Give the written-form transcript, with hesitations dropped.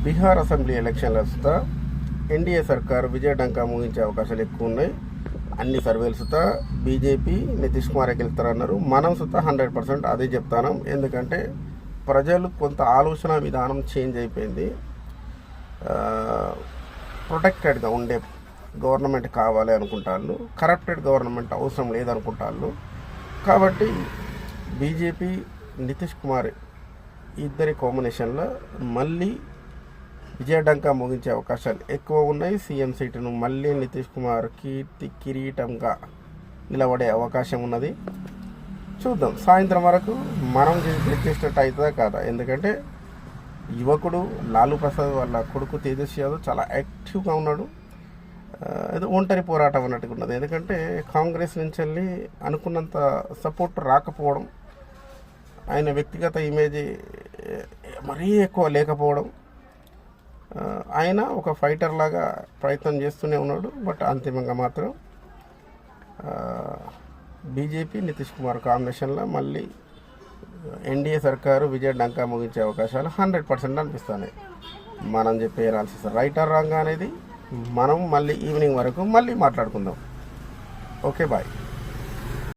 Bihar assembly ఎలక్షన్ల సుతా NDA సర్కారు విజయడంకా ముగించే అవకాశాలు ఎక్కువ ఉన్నాయి. అన్ని సర్వేలు సుతా బీజేపీ నితీష్ కుమార్ గెలుస్తారన్నారు. మనం సుతా 100% అదే చెప్తాను. ఎందుకంటే ప్రజలు కొంత ఆలోచన విధానం చేంజ్ అయిపోయింది. ప్రొటెక్టెడ్గా ఉండే గవర్నమెంట్ కావాలి అనుకుంటారు, కరప్టెడ్ గవర్నమెంట్ అవసరం లేదనుకుంటారు. కాబట్టి బీజేపీ నితీష్ కుమార్ ఇద్దరి కాంబినేషన్లో మళ్ళీ విజయడంకా ముగించే అవకాశాలు ఎక్కువ ఉన్నాయి. సీఎం సీటును మళ్ళీ నితీష్ కుమార్ కిరీటంగా నిలబడే అవకాశం ఉన్నది. చూద్దాం సాయంత్రం వరకు మనం చేసేటట్టు అవుతుందా కాదా. ఎందుకంటే యువకుడు లాలూ ప్రసాద్ వాళ్ళ కొడుకు తేజస్వి యాదవ్ చాలా యాక్టివ్గా ఉన్నాడు. ఏదో ఒంటరి పోరాటం అన్నట్టుగా ఉన్నది. ఎందుకంటే కాంగ్రెస్ నుంచి వెళ్ళి అనుకున్నంత సపోర్ట్ రాకపోవడం, ఆయన వ్యక్తిగత ఇమేజ్ మరీ ఎక్కువ లేకపోవడం, ఆయన ఒక ఫైటర్ లాగా ప్రయత్నం చేస్తూనే ఉన్నాడు. బట్ అంతిమంగా మాత్రం బీజేపీ నితీష్ కుమార్ కాంబినేషన్లో మళ్ళీ ఎన్డీఏ సర్కారు విజయడంకా ముగించే అవకాశాలు 100% అనిపిస్తున్నాయి. మనం చెప్పే అనాలిసిస్ రైట్ ఆర్ రాంగ్ అనేది మనం మళ్ళీ ఈవినింగ్ వరకు మళ్ళీ మాట్లాడుకుందాం. Okay, bye.